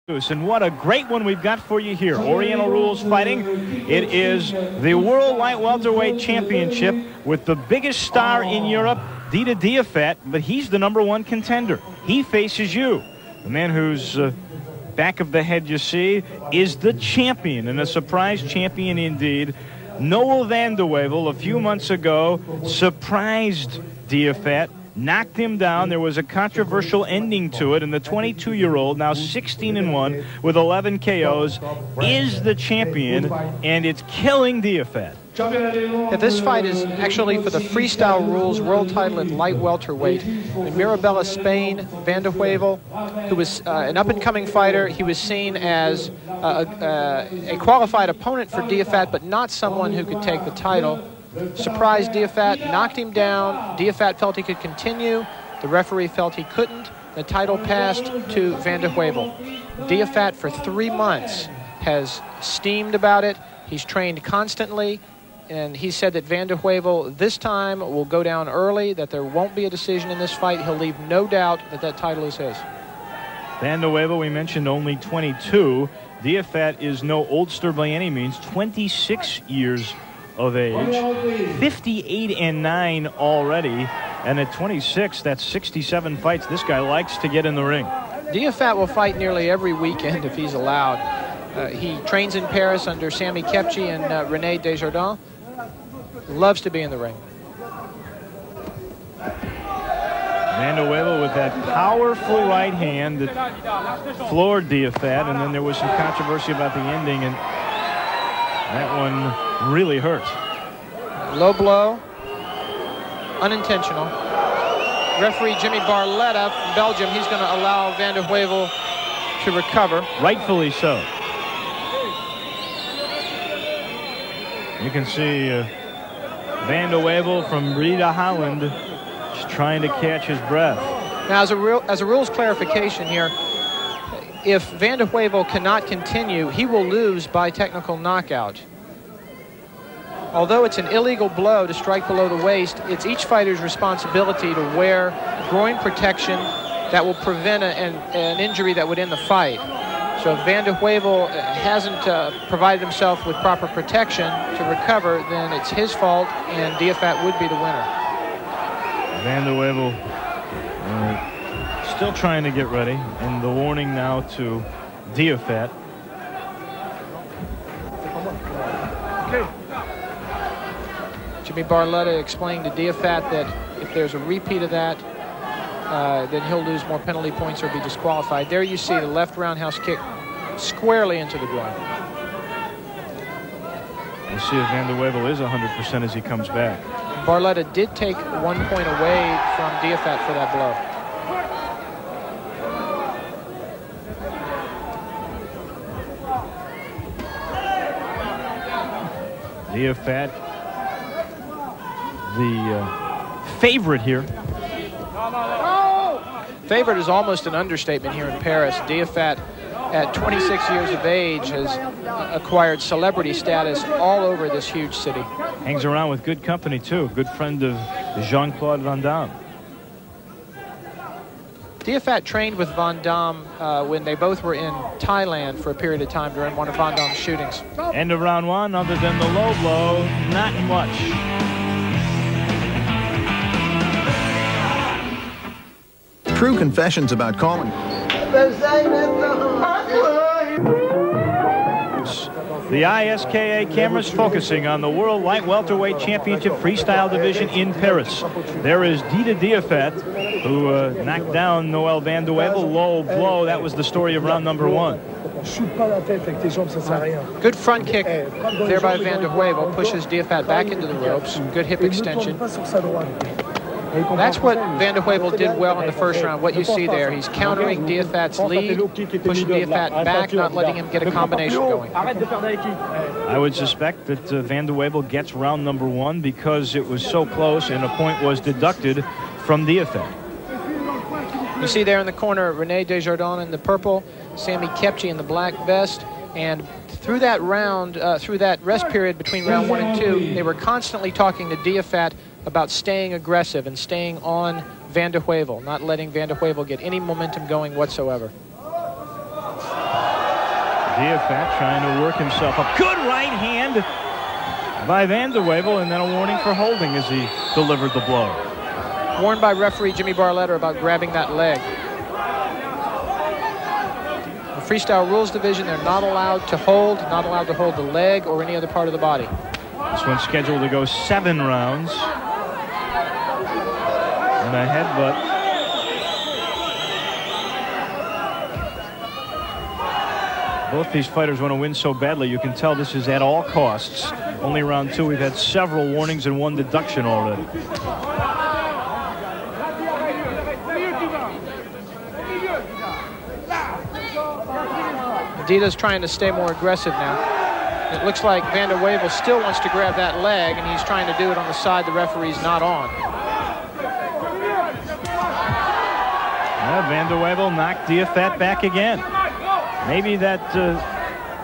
And what a great one we've got for you here. Oriental Rules Fighting. It is the World Light Welterweight Championship with the biggest star in Europe, Dida Diafat, but he's the #1 contender. He faces you. The man whose back of the head you see is the champion, and a surprise champion indeed. Noel van de Heuvel a few months ago surprised Diafat, knocked him down. There was a controversial ending to it, and the 22-year-old, now 16-1 with 11 KOs, is the champion, and it's killing Diafat. Yeah, this fight is actually for the freestyle rules world title at light welterweight. In Mirabella, Spain, van de Heuvel, who was an up-and-coming fighter, he was seen as a qualified opponent for Diafat, but not someone who could take the title. Surprised Diafat, knocked him down. Diafat felt he could continue. The referee felt he couldn't. The title passed to van de Heuvel. Diafat for 3 months has steamed about it. He's trained constantly, and he said that van de Heuvel this time will go down early, that there won't be a decision in this fight. He'll leave no doubt that that title is his. Van de Heuvel, we mentioned, only 22. Diafat is no oldster by any means, 26 years of age, 58-9 already, and at 26, that's 67 fights. This guy likes to get in the ring. Diafat will fight nearly every weekend if he's allowed. He trains in Paris under Samy Kepchi and René Desjardins. Loves to be in the ring. Van de Heuvel with that powerful right hand that floored Diafat, and then there was some controversy about the ending, and that one really hurt. Low blow, unintentional. Referee Jimmy Barletta from Belgium, he's going to allow van de Heuvel to recover. Rightfully so. You can see van de Heuvel from Breda, Holland, just trying to catch his breath. Now, as a rules clarification here, if van de Heuvel cannot continue, he will lose by technical knockout. Although it's an illegal blow to strike below the waist, it's each fighter's responsibility to wear groin protection that will prevent an injury that would end the fight. So if van de Heuvel hasn't provided himself with proper protection to recover, then it's his fault, and Diafat would be the winner. Van de Heuvel still trying to get ready, and the warning now to Diafat. Okay. Jimmy Barletta explained to Diafat that if there's a repeat of that, then he'll lose more penalty points or be disqualified. There you see the left roundhouse kick squarely into the groin. We'll see if van de Heuvel is 100% as he comes back. Barletta did take 1 point away from Diafat for that blow. Diafat, the favorite here. Favorite is almost an understatement here in Paris. Diafat, at 26 years of age, has acquired celebrity status all over this huge city. Hangs around with good company, too. Good friend of Jean-Claude Van Damme. Diafat trained with Van Damme when they both were in Thailand for a period of time during one of Van Damme's shootings. End of round 1, other than the low blow, not much. True confessions about calling. The ISKA cameras focusing on the World Light Welterweight Championship Freestyle Division in Paris. There is Dida Diafat, who knocked down Noel van de Heuvel. Low blow. That was the story of round number 1. Good front kick there by van de Heuvel. Pushes Diafat back into the ropes. Good hip extension. That's what van de Heuvel did well in the first round. What you see there, he's countering Diafat's lead, pushing Diafat back, not letting him get a combination going. I would suspect that van de Heuvel gets round number 1 because it was so close and a point was deducted from Diafat. You see there in the corner, René Desjardins in the purple, Samy Kepchi in the black vest, and through that round, through that rest period between round 1 and 2, they were constantly talking to Diafat about staying aggressive and staying on van de Heuvel, not letting van de Heuvel get any momentum going whatsoever. Diafat trying to work himself up. Good right hand by Van de Heuvel, and then a warning for holding as he delivered the blow. Warned by referee Jimmy Barletta about grabbing that leg. The freestyle rules division, they're not allowed to hold the leg or any other part of the body. This one's scheduled to go 7 rounds. And a headbutt. Both these fighters want to win so badly. You can tell this is at all costs. Only round 2. We've had several warnings and 1 deduction already. Dida's trying to stay more aggressive now. It looks like Van de Heuvel still wants to grab that leg, and he's trying to do it on the side the referee's not on. Van de Heuvel knocked Diafat back again. Maybe that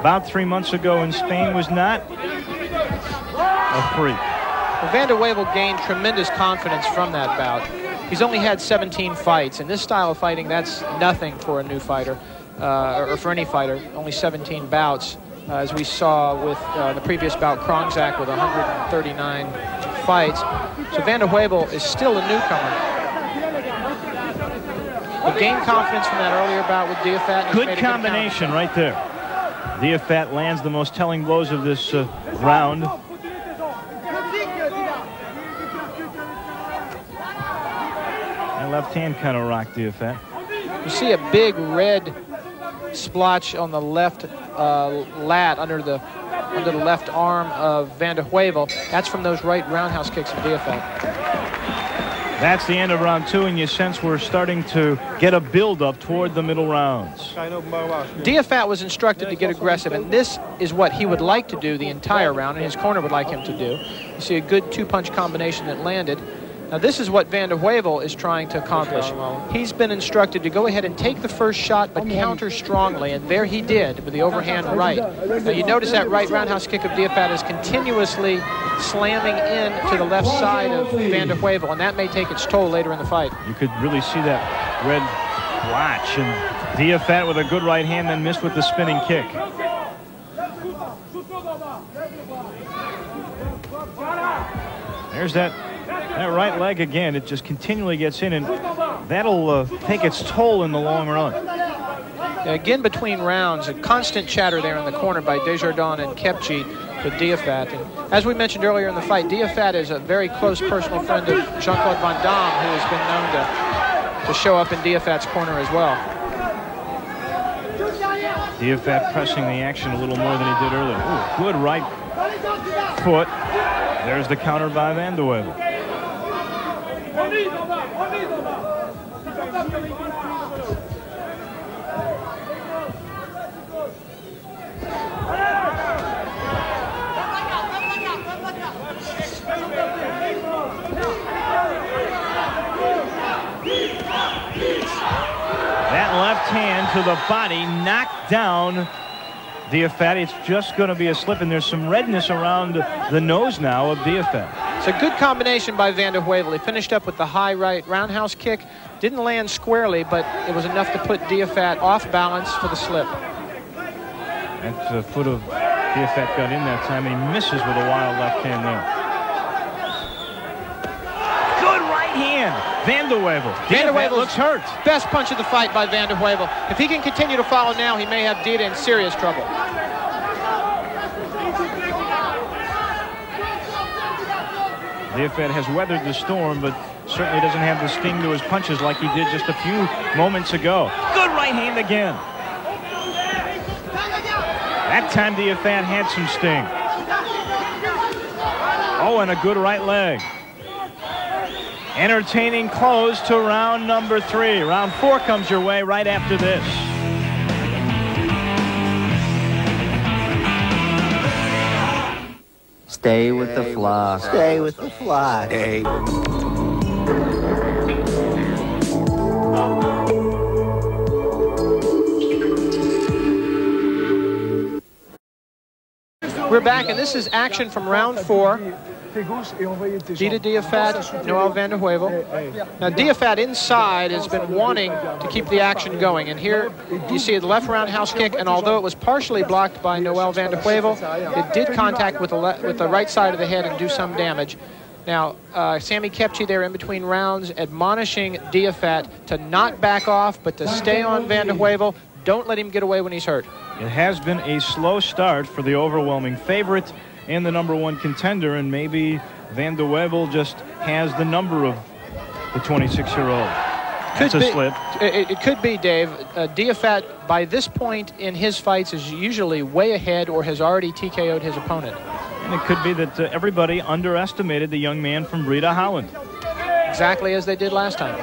about 3 months ago in Spain was not a freak. Well, Van de Heuvel gained tremendous confidence from that bout. He's only had 17 fights. In this style of fighting, that's nothing for a new fighter, or for any fighter. Only 17 bouts, as we saw with the previous bout, Krongzak, with 139 fights. So Van de Heuvel is still a newcomer. He gained confidence from that earlier bout with Diafat. Good combination right there. Diafat lands the most telling blows of this round. And left hand kind of rocked Diafat. You see a big red splotch on the left lat under the left arm of Van de Heuvel. That's from those right roundhouse kicks of Diafat. That's the end of round 2, and you sense we're starting to get a build-up toward the middle rounds. Diafat was instructed to get aggressive, and this is what he would like to do the entire round, and his corner would like him to do. You see a good 2-punch combination that landed. Now this is what Van de Heuvel is trying to accomplish. He's been instructed to go ahead and take the first shot but counter strongly, and there he did with the overhand right. Now you notice that right roundhouse kick of Diafat is continuously slamming in to the left side of Van de Heuvel, and that may take its toll later in the fight. You could really see that red blotch, and Diafat with a good right hand, then missed with the spinning kick. There's that right leg again. It just continually gets in, and that'll take its toll in the long run. Again, between rounds, a constant chatter there in the corner by Desjardins and Kepchi with Diafat. And as we mentioned earlier in the fight, Diafat is a very close personal friend of Jean-Claude Van Damme, who has been known to show up in Diafat's corner as well. Diafat pressing the action a little more than he did earlier. Ooh, good right foot. There's the counter by Van de Heuvel. That left hand to the body knocked down Diafat. It's just going to be a slip, and there's some redness around the nose now of Diafat. It's a good combination by Van de Heuvel. He finished up with the high right roundhouse kick. Didn't land squarely, but it was enough to put Diafat off balance for the slip. That foot of Diafat got in that time, and he misses with a wild left hand there. Good right hand, Van de Heuvel. Van de Heuvel looks hurt. Best punch of the fight by Van de Heuvel. If he can continue to follow now, he may have Dida in serious trouble. Diafat has weathered the storm, but certainly doesn't have the sting to his punches like he did just a few moments ago. Good right hand again. That time Diafat had some sting. Oh, and a good right leg. Entertaining close to round number 3. Round 4 comes your way right after this. Stay with the flock. Stay with the flock. Hey. We're back, and this is action from round 4. Dida Diafat, Noel van der Heuvel. Now Diafat inside has been wanting to keep the action going, and here you see the left roundhouse kick, and although it was partially blocked by Noel van der Heuvel, it did contact with the right side of the head and do some damage. Now, Sammy Kepchi there in between rounds admonishing Diafat to not back off, but to stay on van der Heuvel. Don't let him get away when he's hurt. It has been a slow start for the overwhelming favorite and the #1 contender, and maybe van der Heuvel just has the number of the 26-year-old. That's a slip. It could be, Dave. Diafat, by this point in his fights, is usually way ahead or has already TKO'd his opponent. And it could be that everybody underestimated the young man from Breda, Holland. Exactly as they did last time.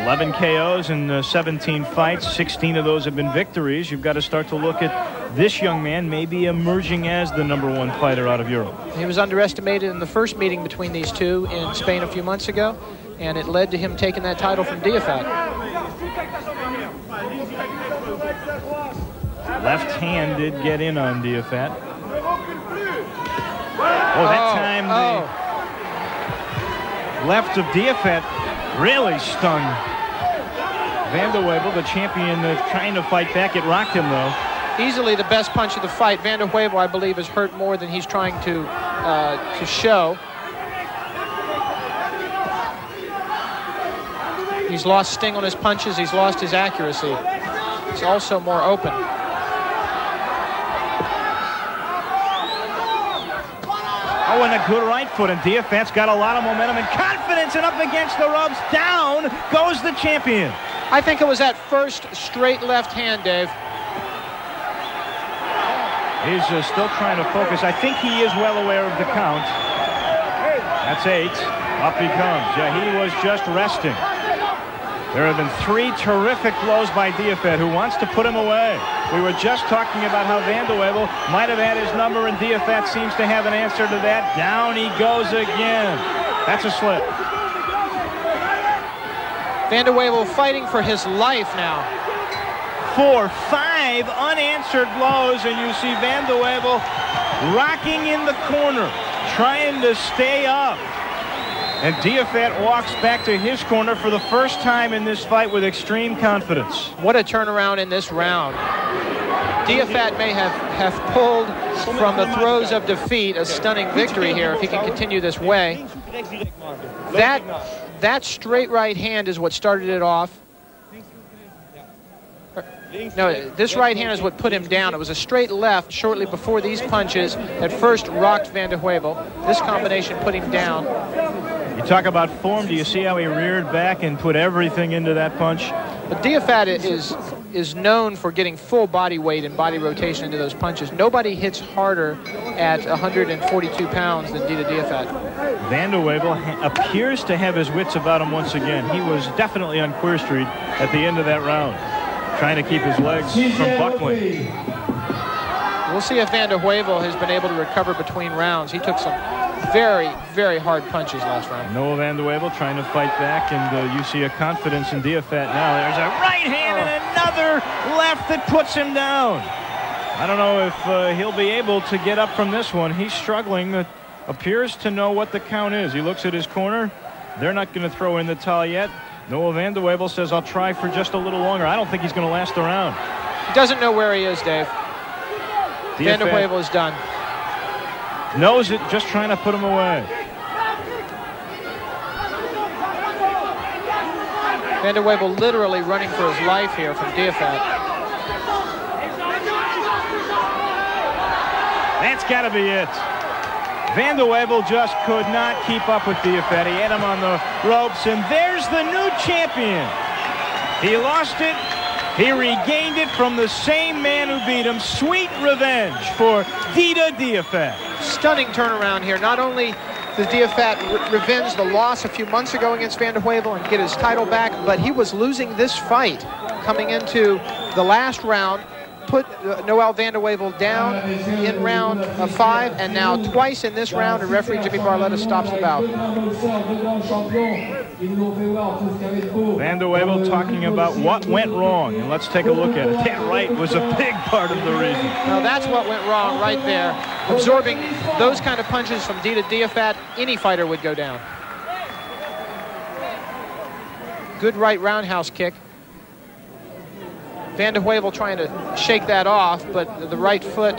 11 KOs in 17 fights. 16 of those have been victories. You've got to start to look at this young man maybe emerging as the #1 fighter out of Europe. He was underestimated in the first meeting between these two in Spain a few months ago, and it led to him taking that title from Diafat. Left hand did get in on Diafat. Oh, that time the left of Diafat really stung van der Heuvel, the champion, trying to fight back. It rocked him, though. Easily the best punch of the fight. Van der Heuvel, I believe, is hurt more than he's trying to show. He's lost sting on his punches. He's lost his accuracy. He's also more open. Oh, and a good right foot, and Diafat's got a lot of momentum and confidence, and up against the ropes. Down goes the champion. I think it was that first straight left hand, Dave. He's still trying to focus. I think he is well aware of the count. That's 8. Up he comes. Yeah, he was just resting. There have been 3 terrific blows by Diafat, who wants to put him away. We were just talking about how van der Heuvel might have had his number, and Diafat seems to have an answer to that. Down he goes again. That's a slip. Van der Heuvel fighting for his life now. 4, 5 unanswered blows, and you see van der Heuvel rocking in the corner, trying to stay up. And Diafat walks back to his corner for the first time in this fight with extreme confidence. What a turnaround in this round. Diafat may have pulled from the throes of defeat a stunning victory here if he can continue this way. That straight right hand is what started it off. No, this right hand is what put him down. It was a straight left shortly before these punches that first rocked van der Heuvel. This combination put him down. You talk about form. Do you see how he reared back and put everything into that punch? But Diafat is known for getting full body weight and body rotation into those punches. Nobody hits harder at 142 pounds than Dida Diafat. Van der Heuvel appears to have his wits about him once again. He was definitely on Queer Street at the end of that round, trying to keep his legs from buckling. We'll see if Van der Heuvel has been able to recover between rounds. He took some very, very hard punches last round. Noel van der Heuvel trying to fight back, and you see a confidence in Diafat now. There's a right hand and another left that puts him down. I don't know if he'll be able to get up from this one. He's struggling. Appears to know what the count is. He looks at his corner. They're not going to throw in the towel yet. Noel van der Heuvel says, I'll try for just a little longer. I don't think he's going to last the round. He doesn't know where he is, Dave. Van der Heuvel is done. Knows it, just trying to put him away. Van der Heuvel literally running for his life here from Diafat. That's got to be it. Van der Heuvel just could not keep up with Diafat. He had him on the ropes, and there's the new champion. He lost it. He regained it from the same man who beat him. Sweet revenge for Dida Diafat. Stunning turnaround here. Not only does Diafat revenge the loss a few months ago against Van der Heuvel and get his title back, but he was losing this fight coming into the last round. put Noel van der Heuvel down in round 5, and now twice in this round, and referee Jimmy Barletta stops the bout. Van der Heuvel talking about what went wrong, and let's take a look at it. That right was a big part of the reason. Now that's what went wrong right there. Absorbing those kind of punches from Dida Diafat, any fighter would go down. Good right roundhouse kick. Van der Heuvel trying to shake that off, but the right foot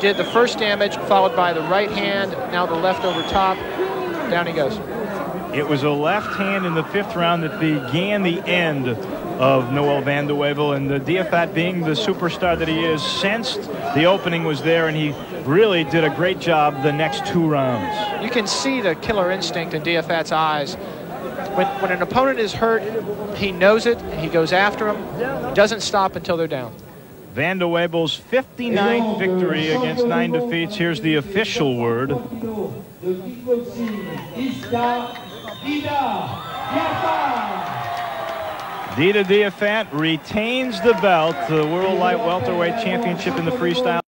did the first damage, followed by the right hand, now the left over top. Down he goes. It was a left hand in the 5th round that began the end of Noel van der Heuvel, and Diafat, being the superstar that he is, sensed the opening was there, and he really did a great job the next 2 rounds. You can see the killer instinct in Diafat's eyes. When an opponent is hurt, he knows it, he goes after him, he doesn't stop until they're down. Van der Heuvel's 59th victory against 9 defeats. Here's the official word. Dida Diafat retains the belt, the World Light Welterweight Championship in the freestyle.